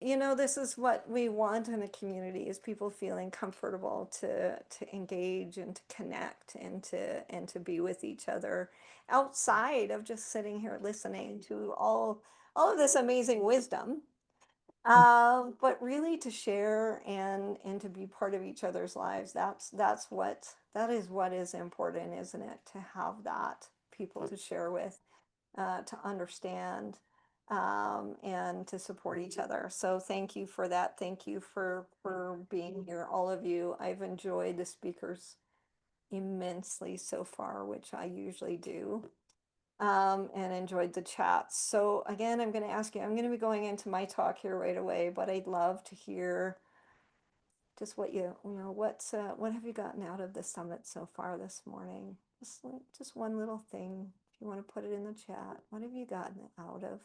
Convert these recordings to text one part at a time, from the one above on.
this is what we want in a community is people feeling comfortable to engage and to connect and to be with each other outside of just sitting here listening to all of this amazing wisdom. But really to share and to be part of each other's lives. That is what is important, isn't it? To have that people to share with, to understand, and to support each other. So thank you for that. Thank you for being here, all of you. I've enjoyed the speakers immensely so far, which I usually do, and enjoyed the chat. So again, I'm going to ask you, I'm going to be going into my talk here right away, but I'd love to hear just what have you gotten out of the summit so far this morning? Just one little thing, if you want to put it in the chat. What have you gotten out of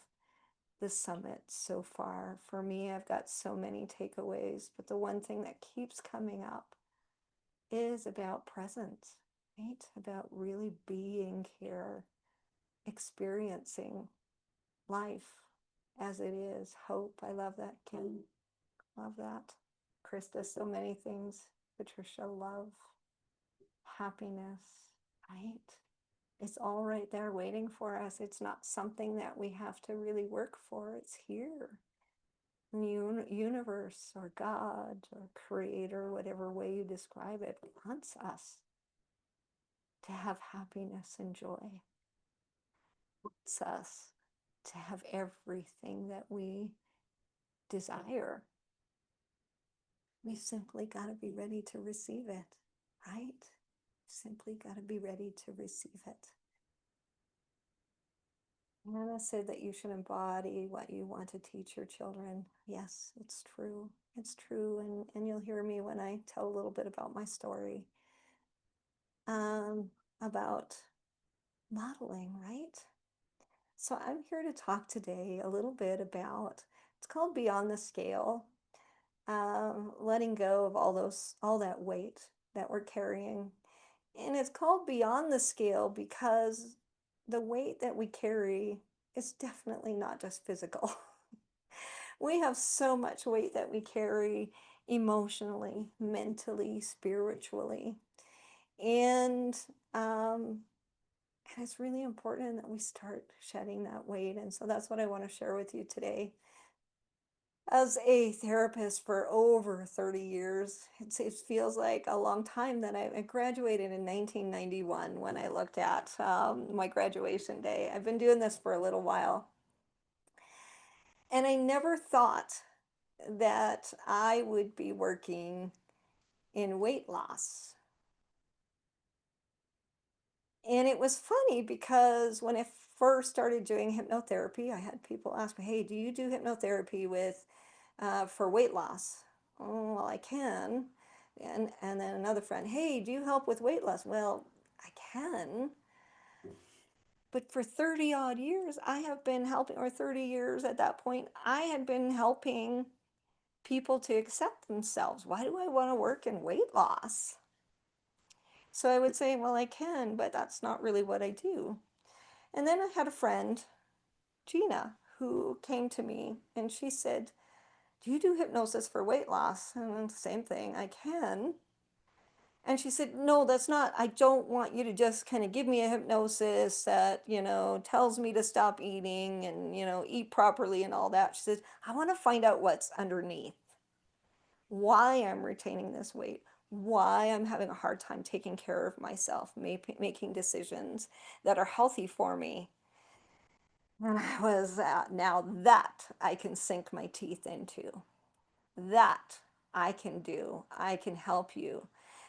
the summit so far? For me, I've got so many takeaways, but the one thing that keeps coming up is about presence, right? About really being here, experiencing life as it is. Hope. I love that, Kim. Love that. Krista, so many things. Patricia, love, happiness, right? It's all right there waiting for us. It's not something that we have to really work for. It's here. The universe or God or creator, whatever way you describe it, wants us to have happiness and joy. Wants us to have everything that we desire. We simply got to be ready to receive it, right? Simply got to be ready to receive it. Anna said that you should embody what you want to teach your children. Yes, it's true. It's true. And you'll hear me when I tell a little bit about my story, about modeling, right? So I'm here to talk today a little bit about, it's called Beyond the Scale, letting go of all that weight that we're carrying. And it's called Beyond the Scale because the weight that we carry is definitely not just physical. We have so much weight that we carry emotionally, mentally, spiritually. And um, and it's really important that we start shedding that weight. And so that's what I want to share with you today. As a therapist for over 30 years, it feels like a long time that I graduated in 1991 when I looked at my graduation day. I've been doing this for a little while. And I never thought that I would be working in weight loss. And it was funny because when I first started doing hypnotherapy, I had people ask me, "Hey, do you do hypnotherapy with for weight loss?" Oh, well, I can. And then another friend, "Hey, do you help with weight loss?" Well, I can. But for 30 odd years, I have been helping, or 30 years at that point, I had been helping people to accept themselves. Why do I want to work in weight loss? So I would say, well, I can, but that's not really what I do. And then I had a friend, Gina, who came to me and she said, "Do you do hypnosis for weight loss?" And same thing, I can. And she said, "No, that's not, I don't want you to just kind of give me a hypnosis that, tells me to stop eating and, eat properly and all that." She said, "I want to find out what's underneath, why I'm retaining this weight, why I'm having a hard time taking care of myself, making decisions that are healthy for me." And I was, now that I can sink my teeth into, that I can do. I can help you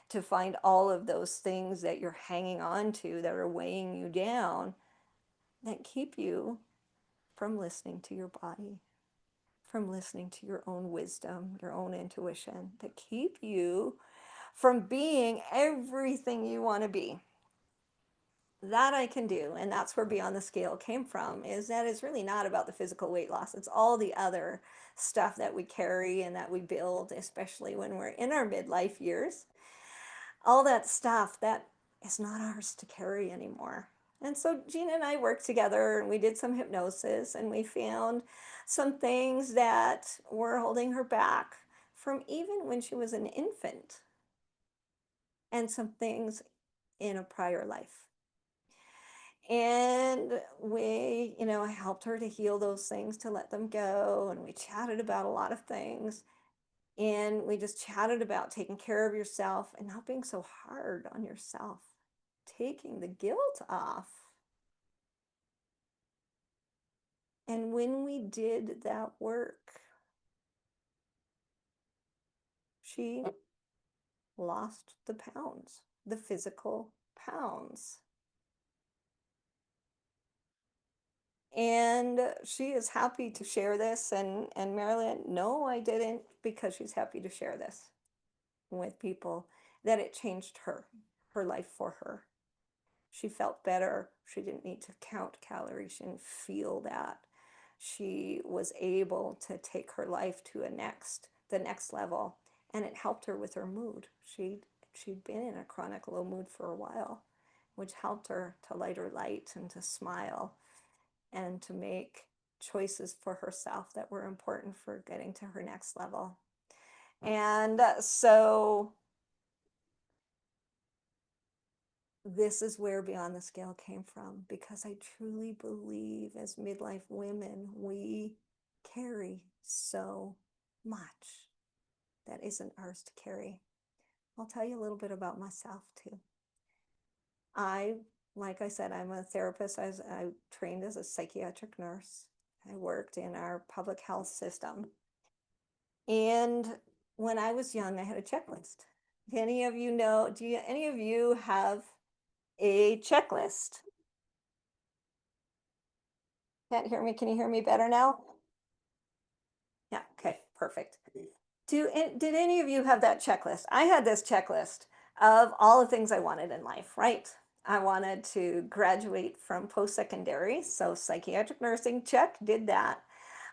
to find all of those things that you're hanging on to that are weighing you down, that keep you from listening to your body, from listening to your own wisdom, your own intuition, that keep you from being everything you want to be. That I can do. And that's where Beyond the Scale came from, is that it's really not about the physical weight loss. It's all the other stuff that we carry and that we build, especially when we're in our midlife years. All that stuff that is not ours to carry anymore. And so Gina and I worked together and we did some hypnosis and we found some things that were holding her back from even when she was an infant, and some things in a prior life. And I helped her to heal those things, to let them go. And we chatted about a lot of things. And we just chatted about taking care of yourself and not being so hard on yourself, taking the guilt off. And when we did that work, she lost the pounds, the physical pounds. And she is happy to share this. And Marilyn, no, I didn't, because she's happy to share this with people, that it changed her life for her. She felt better. She didn't need to count calories. She didn't feel that. She was able to take her life to the next level, and it helped her with her mood. She'd been in a chronic low mood for a while, which helped her to light her light and to smile and to make choices for herself that were important for getting to her next level. And so this is where Beyond the Scale came from, because I truly believe as midlife women, we carry so much that isn't ours to carry. I'll tell you a little bit about myself too. I, like I said, I'm a therapist. I trained as a psychiatric nurse. I worked in our public health system. And when I was young, I had a checklist. Any of you know, any of you have a checklist? Can't hear me. Can you hear me better now? Yeah. Okay. Perfect. Did any of you have that checklist? I had this checklist of all the things I wanted in life, right? I wanted to graduate from post-secondary, so psychiatric nursing, check, did that.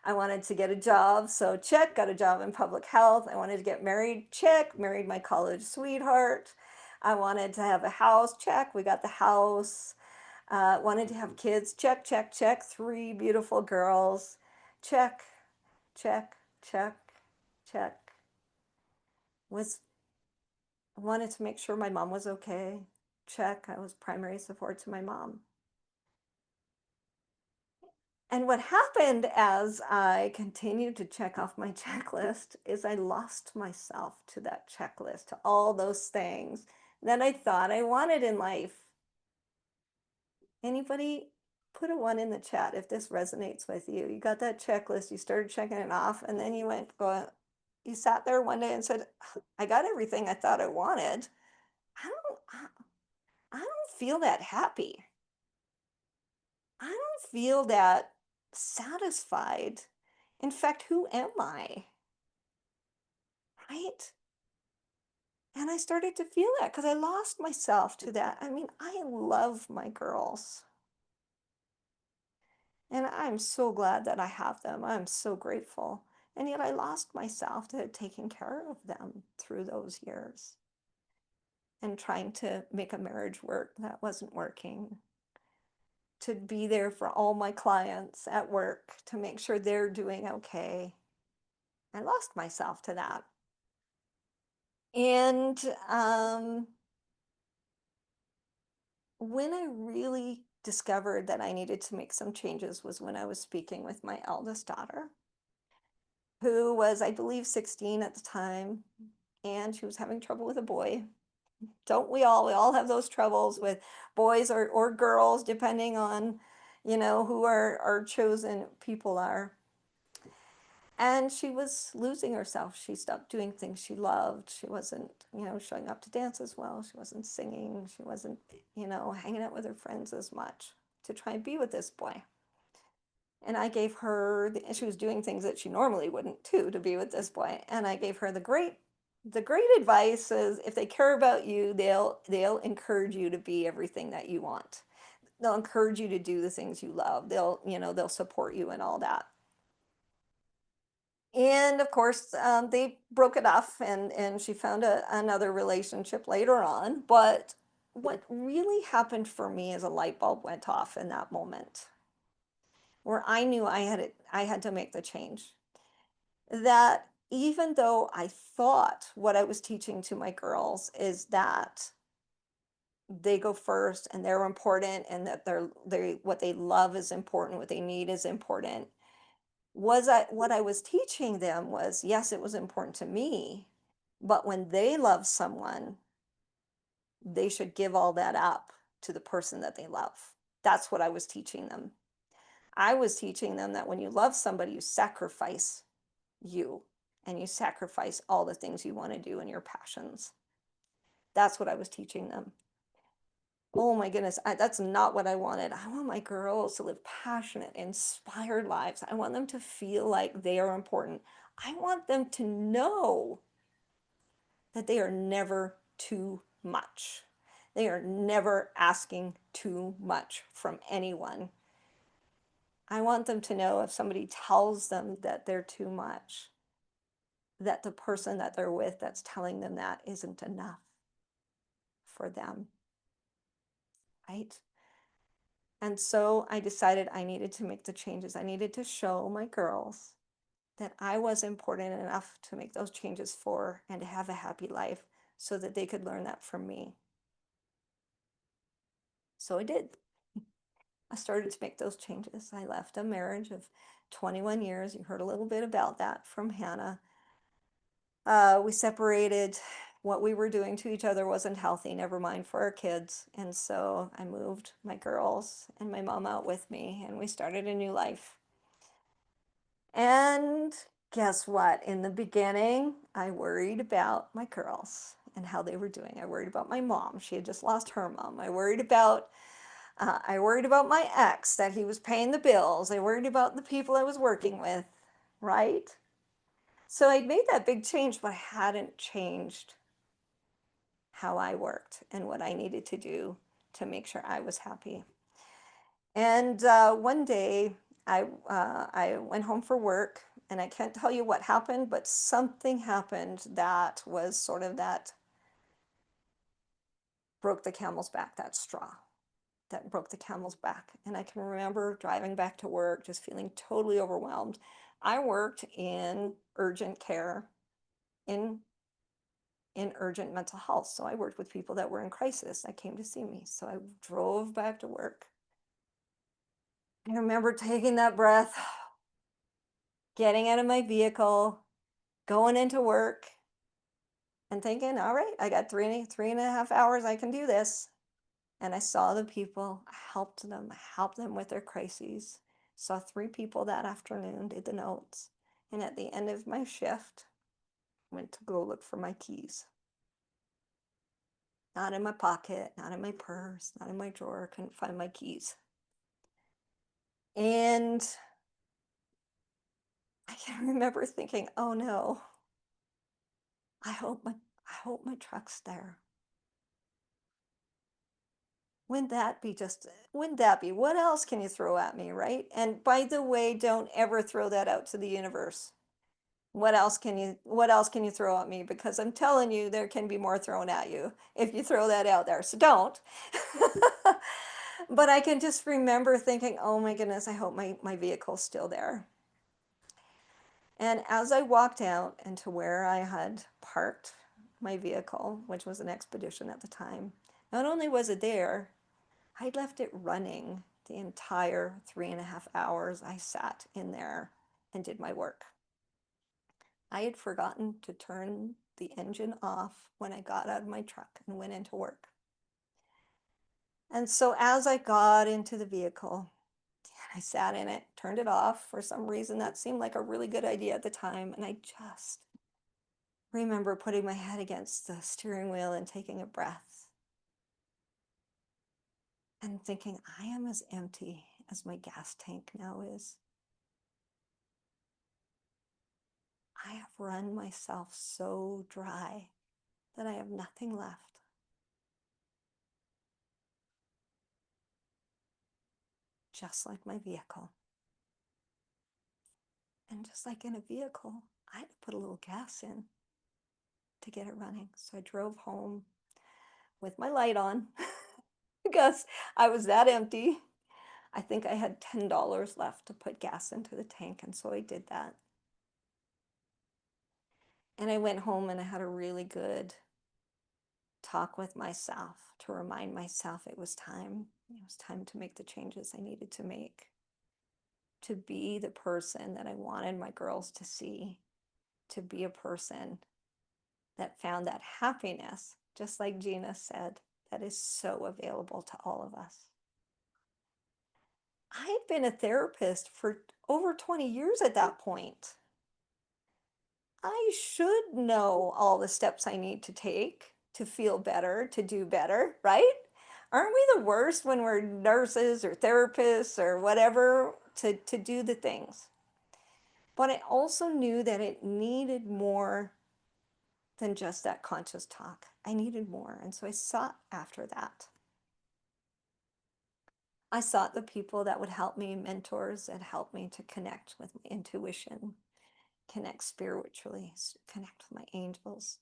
I wanted to get a job, so check, got a job in public health. I wanted to get married, check, married my college sweetheart. I wanted to have a house, check, we got the house. Wanted to have kids, check, check, check. 3 beautiful girls, check, check, check, check. Was Wanted to make sure my mom was okay, check. I was primary support to my mom. And what happened as I continued to check off my checklist is I lost myself to that checklist, to all those things that I thought I wanted in life. Anybody, put a 1 in the chat if this resonates with you. You got that checklist, you started checking it off, and then you sat there one day and said, I got everything I thought I wanted. I don't, I don't feel that happy. I don't feel that satisfied. In fact, who am I? Right? And I started to feel that because I lost myself to that. I mean, I love my girls. And I'm so glad that I have them. I'm so grateful. And yet I lost myself to taking care of them through those years and trying to make a marriage work that wasn't working, to be there for all my clients at work, to make sure they're doing okay. I lost myself to that. And when I really discovered that I needed to make some changes was when I was speaking with my eldest daughter, who was, I believe, 16 at the time, and she was having trouble with a boy. Don't we all? We all have those troubles with boys or girls, depending on, who our chosen people are. And she was losing herself. She stopped doing things she loved. She wasn't, showing up to dance as well. She wasn't singing. She wasn't, hanging out with her friends as much to try and be with this boy. And I gave her, she was doing things that she normally wouldn't too, to be with this boy. And I gave her the great advice is, if they care about you, they'll encourage you to be everything that you want. They'll encourage you to do the things you love. They'll support you and all that. And of course, they broke it off, and she found another relationship later on. But what really happened for me is a light bulb went off in that moment where I knew I had to make the change. That even though I thought what I was teaching to my girls is that they go first and they're important and that they what they love is important, what they need is important. Was I what I was teaching them was yes, it was important to me, but when they love someone, they should give all that up to the person that they love. That's what I was teaching them. I was teaching them that when you love somebody, you sacrifice you and you sacrifice all the things you want to do and your passions. That's what I was teaching them. Oh my goodness, that's not what I wanted. I want my girls to live passionate, inspired lives. I want them to feel like they are important. I want them to know that they are never too much. They are never asking too much from anyone. I want them to know if somebody tells them that they're too much, that the person that they're with that's telling them that isn't enough for them, right? And so I decided I needed to make the changes. I needed to show my girls that I was important enough to make those changes for and to have a happy life so that they could learn that from me. So I did. I started to make those changes. I left a marriage of 21 years. You heard a little bit about that from Hannah. We separated. What we were doing to each other wasn't healthy, never mind for our kids. And so I moved my girls and my mom out with me, and we started a new life. And guess what? In the beginning, I worried about my girls and how they were doing. I worried about my mom. She had just lost her mom. I worried about my ex, that he was paying the bills. I worried about the people I was working with, right? So I'd made that big change, but I hadn't changed how I worked and what I needed to do to make sure I was happy. And one day I went home for work, and I can't tell you what happened, but something happened that was sort of that broke the camel's back, that straw that broke the camel's back. And I can remember driving back to work, just feeling totally overwhelmed. I worked in urgent care in urgent mental health. So I worked with people that were in crisis that came to see me. So I drove back to work. I remember taking that breath, getting out of my vehicle, going into work, and thinking, all right, I got three and a half hours. I can do this. And I saw the people, I helped them with their crises. Saw 3 people that afternoon, did the notes. And at the end of my shift, went to go look for my keys. Not in my pocket, not in my purse, not in my drawer, couldn't find my keys. And I can remember thinking, oh no, I hope my truck's there. Wouldn't that be, what else can you throw at me, right? And by the way, don't ever throw that out to the universe. What else can you throw at me? Because I'm telling you, there can be more thrown at you if you throw that out there. So don't. But I can just remember thinking, oh my goodness, I hope my vehicle's still there. And as I walked out into where I had parked my vehicle, which was an Expedition at the time, not only was it there, I'd left it running the entire 3.5 hours I sat in there and did my work. I had forgotten to turn the engine off when I got out of my truck and went into work. And so as I got into the vehicle, I sat in it, turned it off. For some reason, that seemed like a really good idea at the time. And I just remember putting my head against the steering wheel and taking a breath and thinking, I am as empty as my gas tank now is. I have run myself so dry that I have nothing left. Just like my vehicle. And just like in a vehicle, I had to put a little gas in to get it running. So I drove home with my light on because I was that empty. I think I had $10 left to put gas into the tank, and so I did that. And I went home and I had a really good talk with myself to remind myself it was time. It was time to make the changes I needed to make, to be the person that I wanted my girls to see, to be a person that found that happiness, just like Gina said, that is so available to all of us. I had been a therapist for over 20 years at that point. I should know all the steps I need to take to feel better, to do better, right? Aren't we the worst when we're nurses or therapists or whatever to do the things? But I also knew that it needed more than just that conscious talk. I needed more. And so I sought after that. I sought the people that would help me, mentors that helped me to connect with my intuition, connect spiritually, connect with my angels.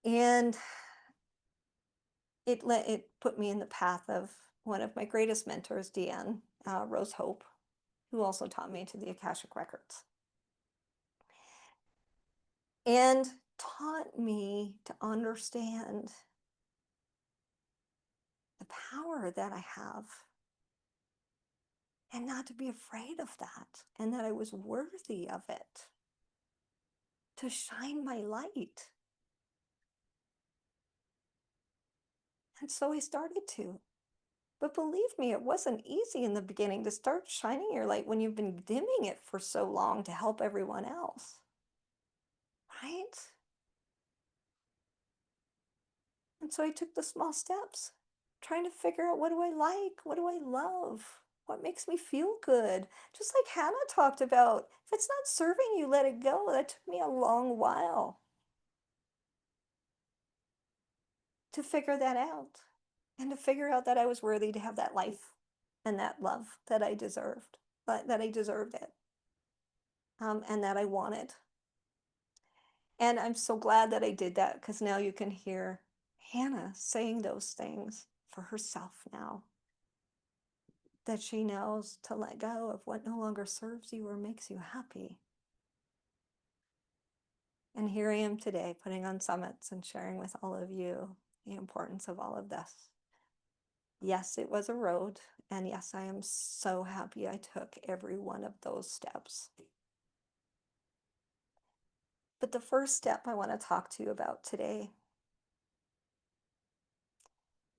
And it put me in the path of one of my greatest mentors, Deanne Rose Hope, who also taught me to the Akashic Records. And taught me to understand the power that I have and not to be afraid of that, and that I was worthy of it, to shine my light. And so I started to. But believe me, it wasn't easy in the beginning to start shining your light when you've been dimming it for so long to help everyone else, right? And so I took the small steps, trying to figure out, what do I like? What do I love? What makes me feel good? Just like Hannah talked about, if it's not serving you, let it go. That took me a long while to figure that out, and to figure out that I was worthy to have that life and that love that I deserved, that I deserved it, and that I wanted. And I'm so glad that I did that, because now you can hear Hannah saying those things for herself now, that she knows to let go of what no longer serves you or makes you happy. And here I am today, putting on summits and sharing with all of you the importance of all of this. Yes, it was a road, and yes, I am so happy I took every one of those steps. But the first step I want to talk to you about today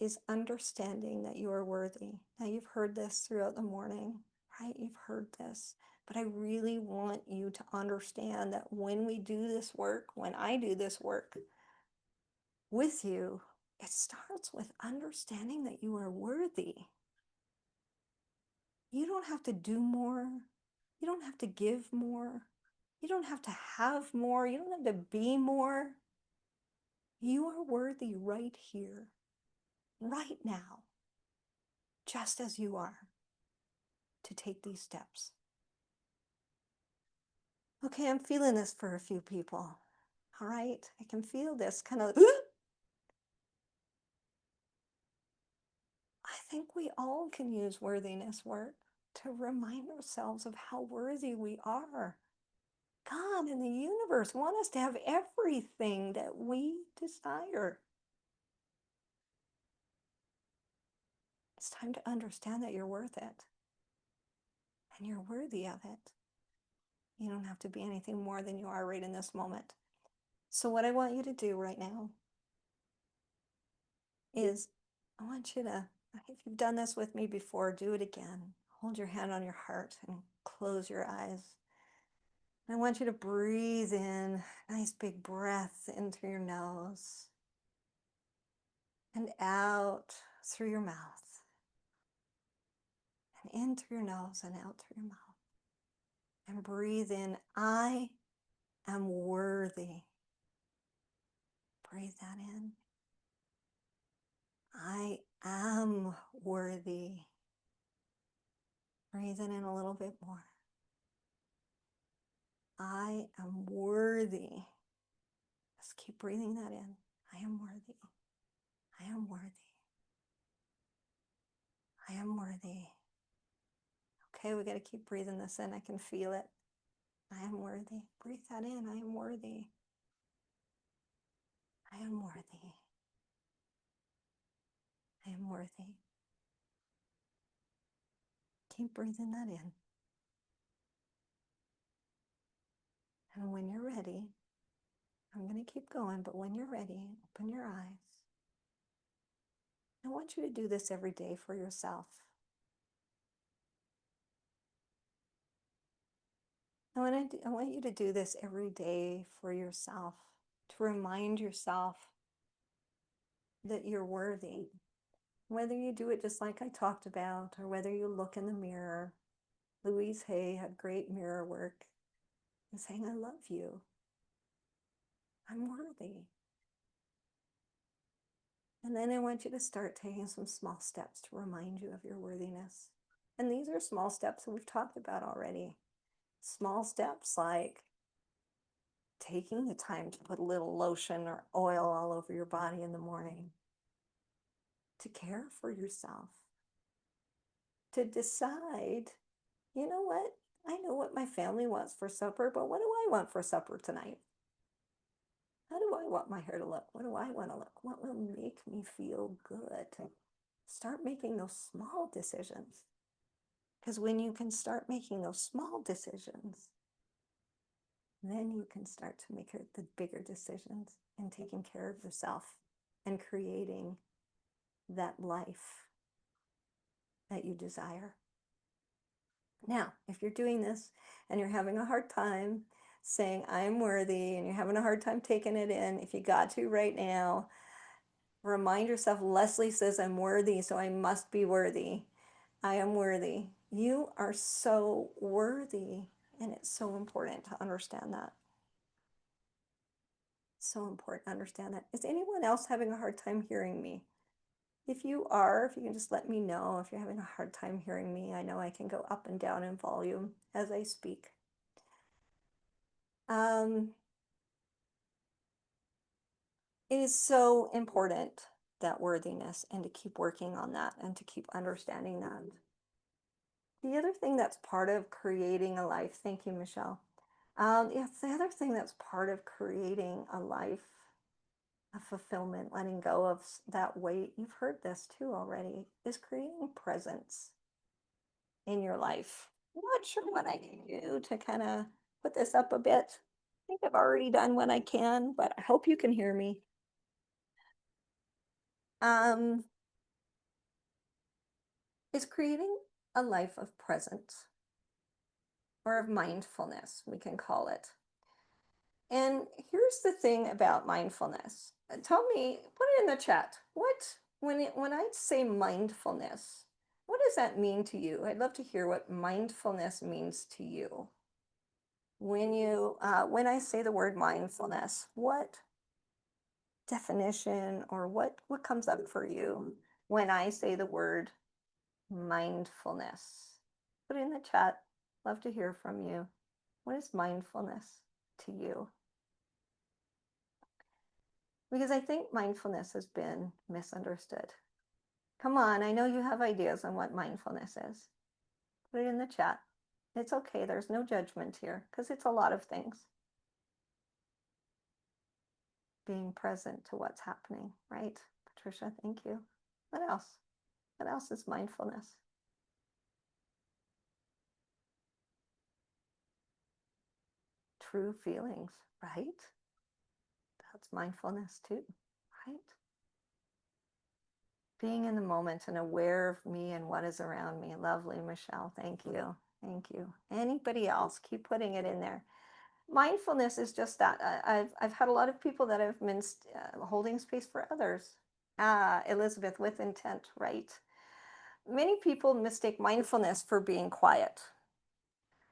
is understanding that you are worthy. Now, you've heard this throughout the morning, right? You've heard this. But I really want you to understand that when we do this work, when I do this work with you, it starts with understanding that you are worthy. You don't have to do more. You don't have to give more. You don't have to have more. You don't have to be more. You are worthy right here, right now, just as you are, to take these steps. Okay, I'm feeling this for a few people. All right, I can feel this kind of, I think we all can use worthiness work to remind ourselves of how worthy we are. God and the universe want us to have everything that we desire. It's time to understand that you're worth it, and you're worthy of it. You don't have to be anything more than you are right in this moment. So what I want you to do right now is, I want you to, if you've done this with me before, do it again. Hold your hand on your heart and close your eyes. And I want you to breathe in, nice big breath in through your nose and out through your mouth. And in through your nose and out through your mouth. And breathe in, I am worthy. Breathe that in. I am worthy. Breathe it in a little bit more. I am worthy. Just keep breathing that in. I am worthy. I am worthy. I am worthy. Okay, we got to keep breathing this in. I can feel it. I am worthy. Breathe that in. I am worthy. I am worthy. I am worthy. Keep breathing that in. And when you're ready, I'm going to keep going, but when you're ready, open your eyes. I want you to do this every day for yourself. I want you to do this every day for yourself, to remind yourself that you're worthy. Whether you do it just like I talked about, or whether you look in the mirror. Louise Hay had great mirror work and saying, I love you. I'm worthy. And then I want you to start taking some small steps to remind you of your worthiness. And these are small steps that we've talked about already. Small steps like taking the time to put a little lotion or oil all over your body in the morning, to care for yourself, to decide, you know what? I know what my family wants for supper, but what do I want for supper tonight? How do I want my hair to look? What do I want to look? What will make me feel good? Start making those small decisions. Because when you can start making those small decisions, then you can start to make the bigger decisions and taking care of yourself and creating that life that you desire. Now, if you're doing this and you're having a hard time saying, I'm worthy, and you're having a hard time taking it in, if you got to right now, remind yourself, Lesley says I'm worthy, so I must be worthy. I am worthy. You are so worthy. And it's so important to understand that. So important to understand that. Is anyone else having a hard time hearing me? If you are, if you can just let me know if you're having a hard time hearing me. I know I can go up and down in volume as I speak. It is so important, that worthiness, and to keep working on that and to keep understanding that. The other thing that's part of creating a life, thank you, Michelle. Yes, the other thing that's part of creating a life of fulfillment, letting go of that weight, you've heard this too already, is creating presence in your life. I'm not sure what I can do to kind of put this up a bit. I think I've already done what I can, but I hope you can hear me. Um, is creating a life of presence or of mindfulness, we can call it. And here's the thing about mindfulness. Tell me, put it in the chat. When I say mindfulness, what does that mean to you? I'd love to hear what mindfulness means to you. When I say the word mindfulness, what definition or what comes up for you when I say the word mindfulness? Put it in the chat. Love to hear from you. What is mindfulness to you? Because I think mindfulness has been misunderstood. Come on, I know you have ideas on what mindfulness is. Put it in the chat. It's okay, there's no judgment here, because it's a lot of things. Being present to what's happening, right? Patricia, thank you. What else? What else is mindfulness? True feelings, right? That's mindfulness too, right? Being in the moment and aware of me and what is around me. Lovely, Michelle. Thank you. Thank you. Anybody else? Keep putting it in there. Mindfulness is just that. I've had a lot of people that have been holding space for others. Elizabeth, with intent, right? Many people mistake mindfulness for being quiet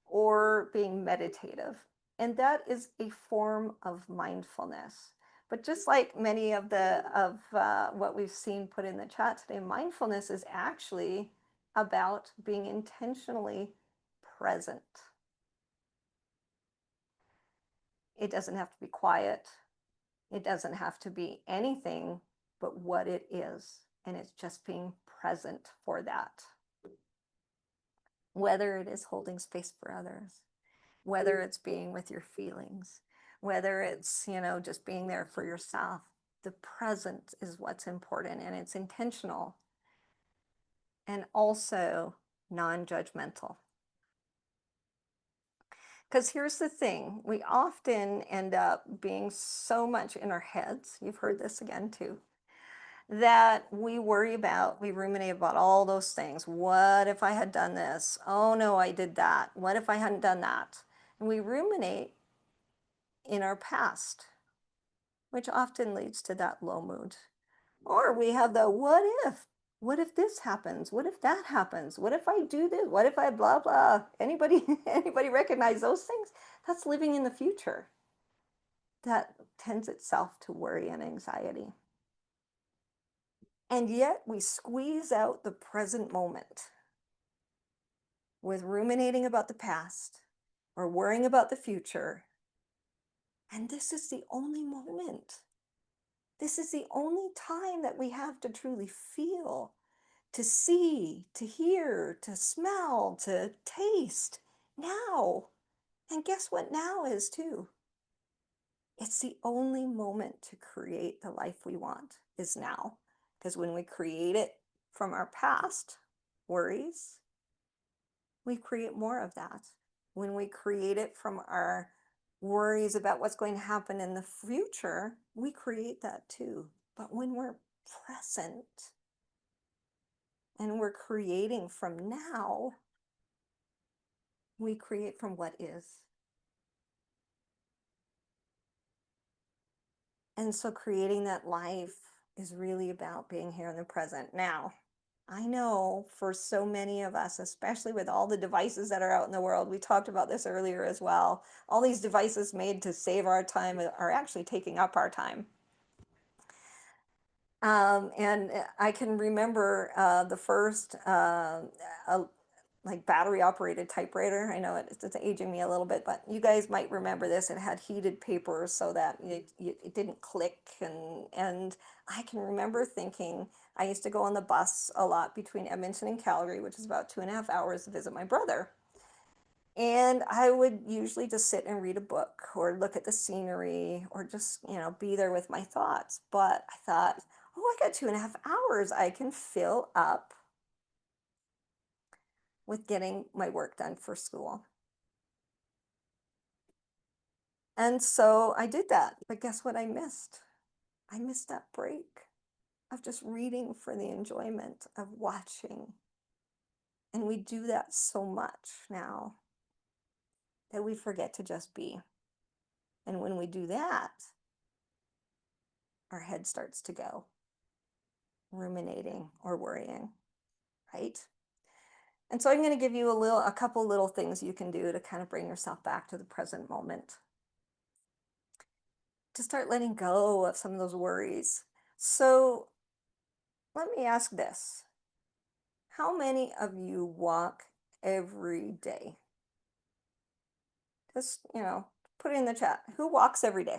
or being meditative, and that is a form of mindfulness. But just like many of what we've seen put in the chat today, mindfulness is actually about being intentionally present. It doesn't have to be quiet. It doesn't have to be anything but what it is. and it's just being present for that. Whether it is holding space for others, whether it's being with your feelings, whether it's, just being there for yourself. The present is what's important, and it's intentional and also non-judgmental. Because here's the thing, we often end up being so much in our heads, you've heard this again too, that we ruminate about all those things. What if I had done this? Oh no, I did that. What if I hadn't done that? And we ruminate in our past, which often leads to that low mood. Or we have the what if? What if this happens? What if that happens? What if I do this? What if I blah blah? Anybody anybody recognize those things? That's living in the future. That tends itself to worry and anxiety. And yet we squeeze out the present moment with ruminating about the past or worrying about the future. And this is the only moment. This is the only time that we have to truly feel, to see, to hear, to smell, to taste now. And guess what now is too? It's the only moment to create the life we want is now. Because when we create it from our past worries, we create more of that. When we create it from our worries about what's going to happen in the future, we create that too. But when we're present and we're creating from now, we create from what is. And so creating that life is really about being here in the present. Now, I know for so many of us, especially with all the devices that are out in the world, we talked about this earlier as well. All these devices made to save our time are actually taking up our time. And I can remember the first like battery operated typewriter. I know it's aging me a little bit, but you guys might remember this. It had heated paper so that it didn't click. And I can remember thinking, I used to go on the bus a lot between Edmonton and Calgary, which is about 2.5 hours to visit my brother. And I would usually just sit and read a book or look at the scenery or just, be there with my thoughts. But I thought, oh, I got 2.5 hours. I can fill up with getting my work done for school. And so I did that. But guess what I missed? I missed that break of just reading for the enjoyment of watching. And we do that so much now that we forget to just be. And when we do that, our head starts to go ruminating or worrying, right? And so I'm going to give you a couple little things you can do to kind of bring yourself back to the present moment. To start letting go of some of those worries. So let me ask this. How many of you walk every day? Just, put it in the chat. Who walks every day?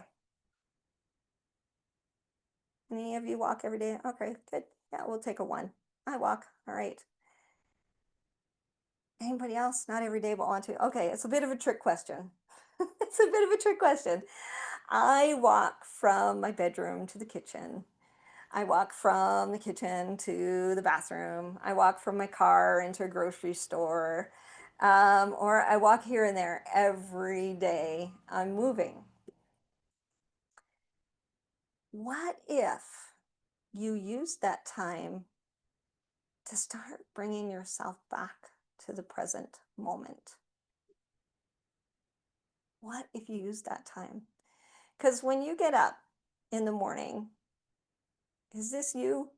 Any of you walk every day? Okay, good. Yeah, we'll take a 1. I walk. All right. Anybody else? Not every day, but want to. Okay, it's a bit of a trick question. It's a bit of a trick question. I walk from my bedroom to the kitchen. I walk from the kitchen to the bathroom. I walk from my car into a grocery store. Or I walk here and there every day. I'm moving. What if you use that time to start bringing yourself back to the present moment? What if you use that time? Because when you get up in the morning, is this you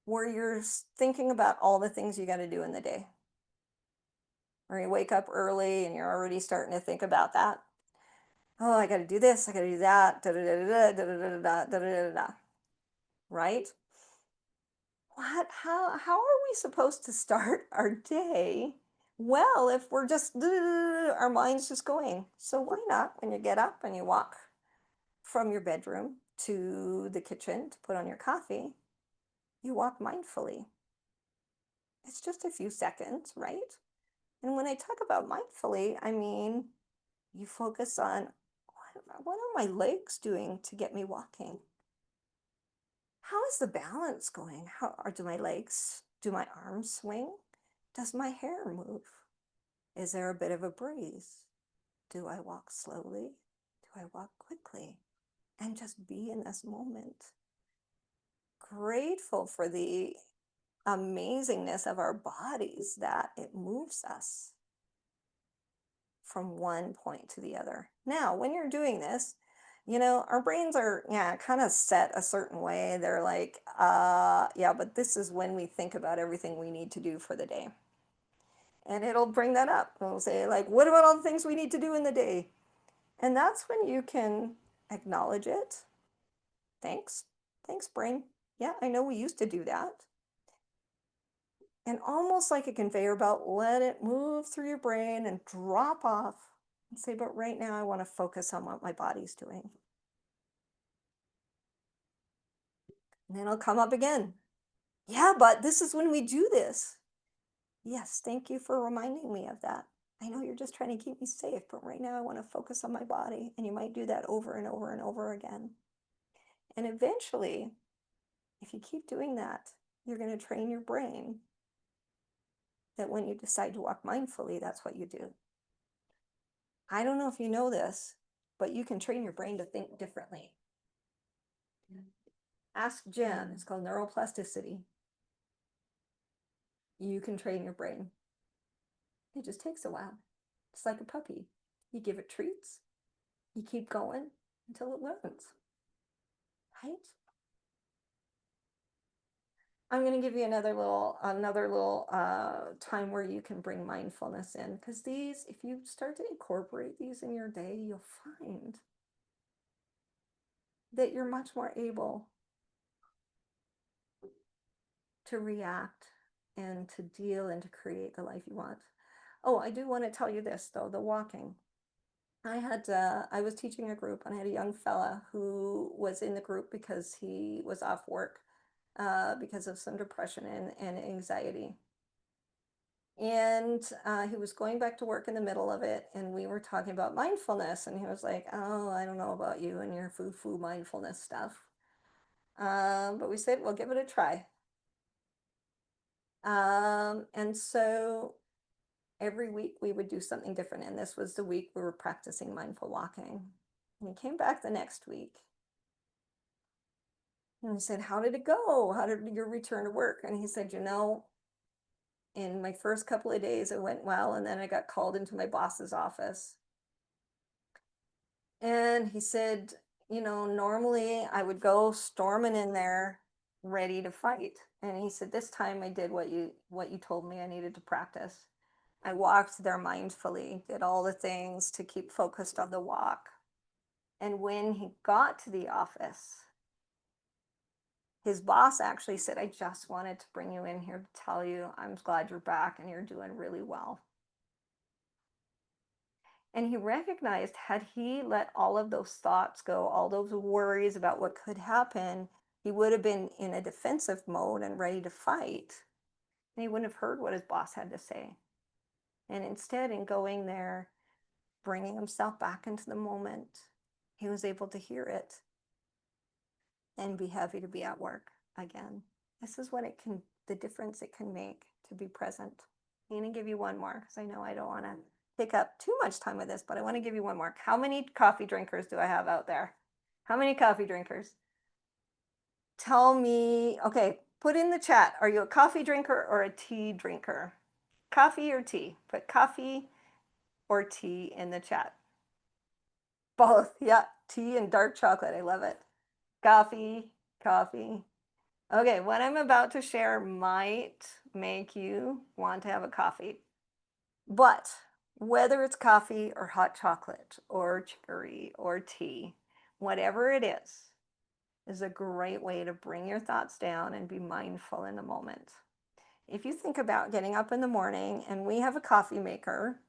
where you're thinking about all the things you got to do in the day? Or you wake up early and you're already starting to think about that? Oh, I got to do this, I got to do that, da da da da da da da da da da. Right? How are we supposed to start our day? Well, if we're just our mind's just going. So why not when you get up and you walk from your bedroom to the kitchen to put on your coffee, you walk mindfully. It's just a few seconds, right? And when I talk about mindfully, I mean you focus on what are my legs doing to get me walking? How is the balance going? Do my legs, do my arms swing? Does my hair move? Is there a bit of a breeze? Do I walk slowly? Do I walk quickly? And just be in this moment. Grateful for the amazingness of our bodies that it moves us from one point to the other. Now, when you're doing this, our brains are, yeah, kind of set a certain way. They're like, yeah, but this is when we think about everything we need to do for the day. And it'll bring that up. It'll say, like, what about all the things we need to do in the day? And that's when you can acknowledge it. Thanks. Thanks, brain. Yeah, I know we used to do that. And almost like a conveyor belt, let it move through your brain and drop off and say, but right now I want to focus on what my body's doing. And then it'll come up again. Yeah, but this is when we do this. Yes, thank you for reminding me of that. I know you're just trying to keep me safe, but right now I want to focus on my body. And you might do that over and over and over again. And eventually, if you keep doing that, you're going to train your brain that when you decide to walk mindfully, that's what you do. I don't know if you know this, but you can train your brain to think differently. Ask Jen. It's called neuroplasticity. You can train your brain. It just takes a while. It's like a puppy. You give it treats, you keep going until it learns, right? I'm going to give you another little time where you can bring mindfulness in, because these, if you start to incorporate these in your day, you'll find that you're much more able to react and to deal and to create the life you want. Oh, I do want to tell you this though, the walking. I was teaching a group, and I had a young fella who was in the group because he was off work because of some depression and anxiety. And he was going back to work in the middle of it, and we were talking about mindfulness, and he was like, oh, I don't know about you and your foo-foo mindfulness stuff. But we said, well, give it a try. And so every week we would do something different. And this was the week we were practicing mindful walking. And he came back the next week. And we said, how did it go? How did your return to work? And he said, in my first couple of days, it went well. And then I got called into my boss's office. And he said, normally I would go storming in there ready to fight. And he said, this time I did what you told me I needed to practice. I walked there mindfully, did all the things to keep focused on the walk. And when he got to the office, his boss actually said, I just wanted to bring you in here to tell you I'm glad you're back and you're doing really well. And he recognized, had he let all of those thoughts go, all those worries about what could happen, he would have been in a defensive mode and ready to fight. And he wouldn't have heard what his boss had to say. And instead, in going there, bringing himself back into the moment, he was able to hear it and be happy to be at work again. This is what the difference it can make to be present. I'm going to give you one more, because I know I don't want to take up too much time with this, but I want to give you one more. How many coffee drinkers do I have out there? How many coffee drinkers? Tell me, okay, put in the chat. Are you a coffee drinker or a tea drinker? Coffee or tea? Put coffee or tea in the chat. Both, yeah, tea and dark chocolate. I love it. Coffee, coffee. Okay, what I'm about to share might make you want to have a coffee. But whether it's coffee or hot chocolate or chicory or tea, whatever it is a great way to bring your thoughts down and be mindful in the moment. If you think about getting up in the morning, and we have a coffee maker.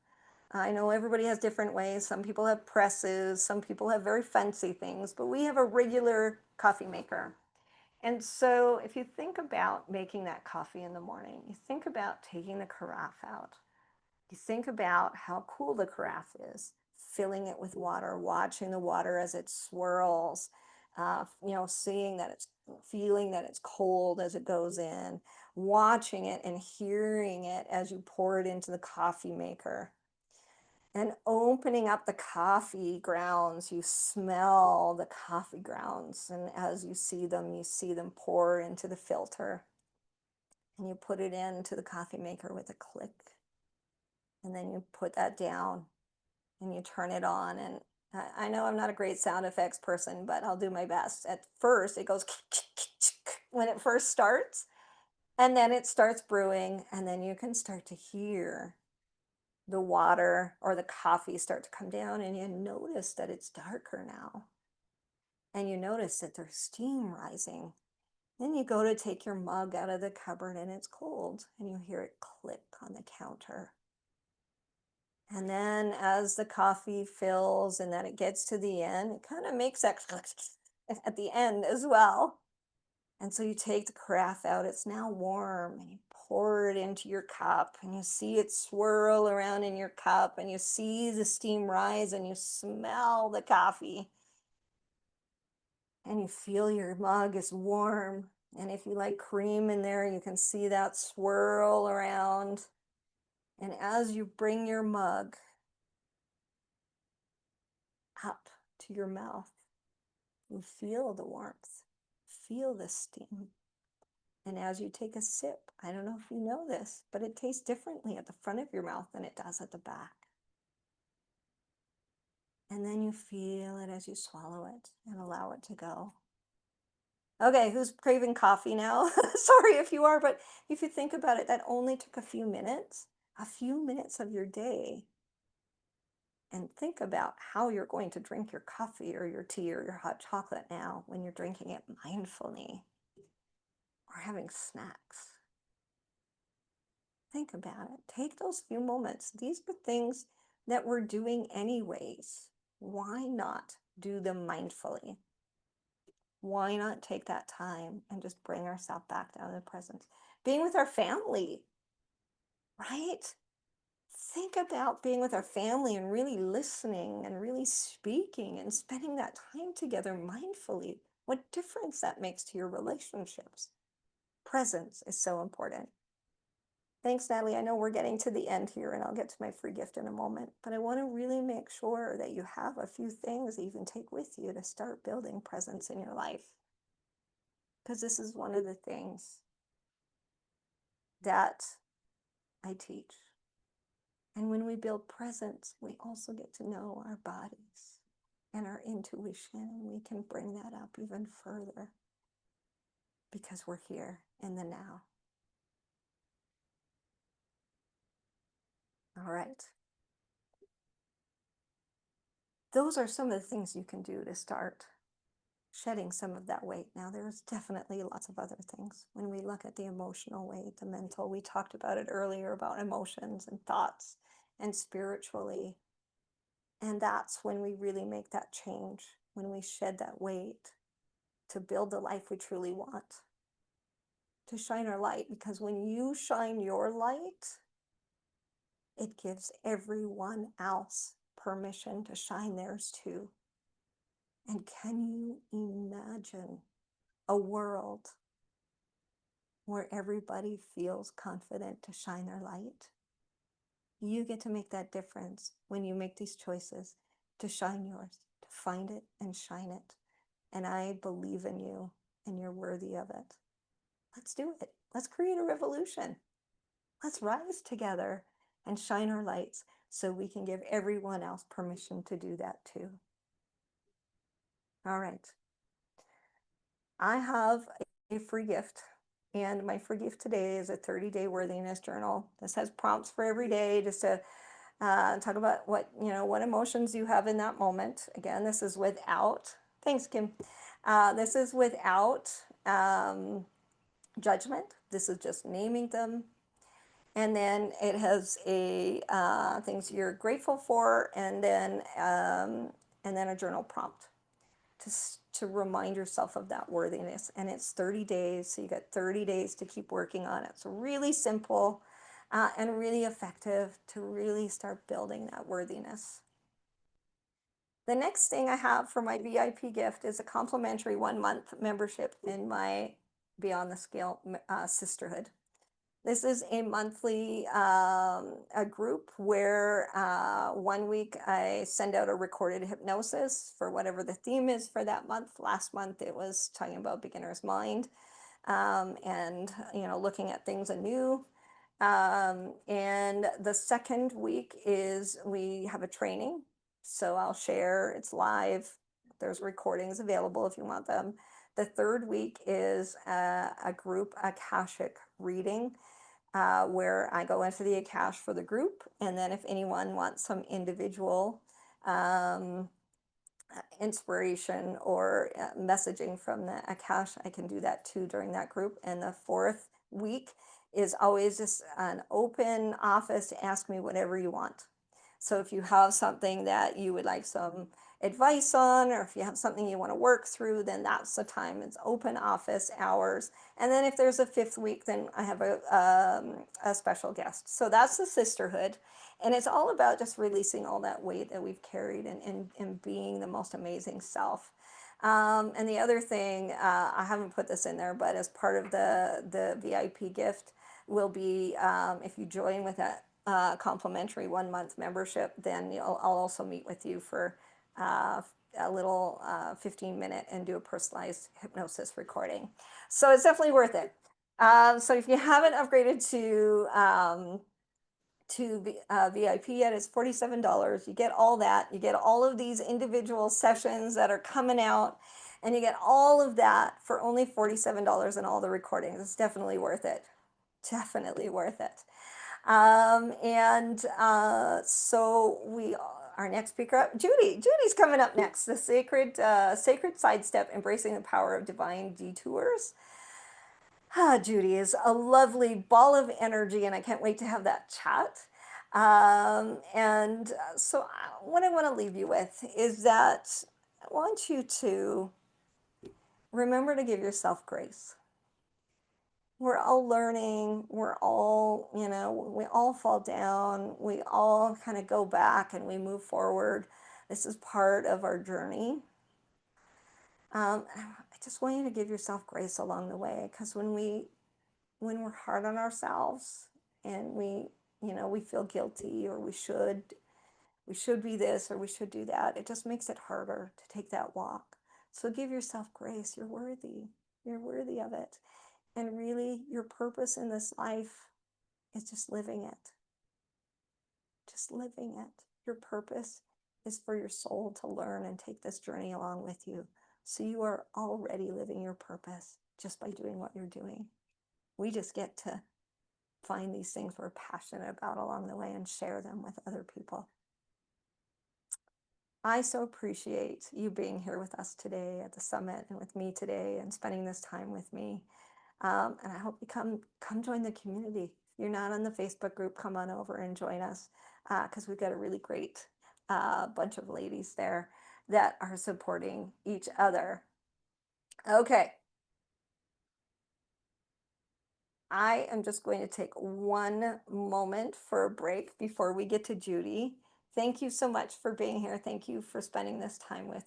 I know everybody has different ways. Some people have presses, some people have very fancy things, but we have a regular coffee maker. And so if you think about making that coffee in the morning, you think about taking the carafe out. You think about how cool the carafe is, filling it with water, watching the water as it swirls, seeing that it's, feeling that it's cold as it goes in, watching it and hearing it as you pour it into the coffee maker. And opening up the coffee grounds, you smell the coffee grounds. And as you see them pour into the filter. And you put it into the coffee maker with a click. And then you put that down and you turn it on. And I know I'm not a great sound effects person, but I'll do my best. At first, it goes when it first starts, and then it starts brewing, and then you can start to hear the water or the coffee start to come down, and you notice that it's darker now. And you notice that there's steam rising. Then you go to take your mug out of the cupboard and it's cold, and you hear it click on the counter. And then as the coffee fills and then it gets to the end, it kind of makes that at the end as well. And so you take the carafe out, it's now warm, and you pour it into your cup, and you see it swirl around in your cup, and you see the steam rise, and you smell the coffee. And you feel your mug is warm. And if you like cream in there, you can see that swirl around. And as you bring your mug up to your mouth, you feel the warmth, feel the steam. And as you take a sip, I don't know if you know this, but it tastes differently at the front of your mouth than it does at the back. And then you feel it as you swallow it and allow it to go. Okay, who's craving coffee now? Sorry if you are, but if you think about it, that only took a few minutes of your day. And think about how you're going to drink your coffee or your tea or your hot chocolate now when you're drinking it mindfully or having snacks. Think about it. Take those few moments. These are things that we're doing anyways. Why not do them mindfully? Why not take that time and just bring ourselves back down to the present? Being with our family, right? Think about being with our family and really listening and really speaking and spending that time together mindfully. What difference that makes to your relationships. Presence is so important. Thanks, Natalie. I know we're getting to the end here, and I'll get to my free gift in a moment, but I want to really make sure that you have a few things that you can take with you to start building presence in your life. Because this is one of the things that I teach. And when we build presence, we also get to know our bodies and our intuition, and we can bring that up even further because we're here in the now. All right. Those are some of the things you can do to start shedding some of that weight. Now, there's definitely lots of other things. When we look at the emotional weight, the mental, we talked about it earlier about emotions and thoughts and spiritually. And that's when we really make that change, when we shed that weight to build the life we truly want, to shine our light. Because when you shine your light, it gives everyone else permission to shine theirs too. And can you imagine a world where everybody feels confident to shine their light? You get to make that difference when you make these choices to shine yours, to find it and shine it. And I believe in you, and you're worthy of it. Let's do it. Let's create a revolution. Let's rise together and shine our lights so we can give everyone else permission to do that too. All right. I have a free gift, and my free gift today is a 30-day worthiness journal. This has prompts for every day just to talk about what emotions you have in that moment. Again, this is without, thanks, Kim. This is without judgment. This is just naming them. And then it has a things you're grateful for, and then a journal prompt. to remind yourself of that worthiness. And it's 30 days, so you got 30 days to keep working on it. So really simple and really effective to really start building that worthiness. The next thing I have for my VIP gift is a complimentary 1 month membership in my Beyond the Scale sisterhood. This is a monthly a group where 1 week I send out a recorded hypnosis for whatever the theme is for that month. Last month it was talking about beginner's mind, and looking at things anew. And the second week is we have a training. So I'll share, it's live. There's recordings available if you want them. The third week is a group Akashic reading, where I go into the Akash for the group. And then if anyone wants some individual um, inspiration or messaging from the Akash, I can do that too during that group. And the fourth week is always just an open office to ask me whatever you want. So if you have something that you would like some advice on, or if you have something you want to work through, then that's the time. It's open office hours. And then if there's a fifth week, then I have a special guest. So that's the sisterhood. And it's all about just releasing all that weight that we've carried and being the most amazing self. And the other thing, I haven't put this in there, but as part of the VIP gift will be, if you join with that complimentary 1 month membership, then I'll also meet with you for a little 15-minute and do a personalized hypnosis recording. So it's definitely worth it. So if you haven't upgraded to VIP yet, it's $47. You get all that. You get all of these individual sessions that are coming out, and you get all of that for only $47 and all the recordings. It's definitely worth it. Definitely worth it. So our next speaker up, Judy's coming up next. The sacred sidestep, embracing the power of divine detours. Judy is a lovely ball of energy, and I can't wait to have that chat. So what I want to leave you with is that I want you to remember to give yourself grace. We're all learning. We're all, we all fall down. We all kind of go back and we move forward. This is part of our journey. I just want you to give yourself grace along the way, because when we're hard on ourselves and we feel guilty, or we should be this or we should do that, it just makes it harder to take that walk. So give yourself grace. You're worthy. You're worthy of it. And really, your purpose in this life is just living it. Just living it. Your purpose is for your soul to learn and take this journey along with you. So you are already living your purpose just by doing what you're doing. We just get to find these things we're passionate about along the way and share them with other people. I so appreciate you being here with us today at the summit, and with me today, and spending this time with me. And I hope you come join the community. If you're not on the Facebook group, come on over and join us, because we've got a really great bunch of ladies there that are supporting each other. Okay. I am just going to take one moment for a break before we get to Judy. Thank you so much for being here. Thank you for spending this time with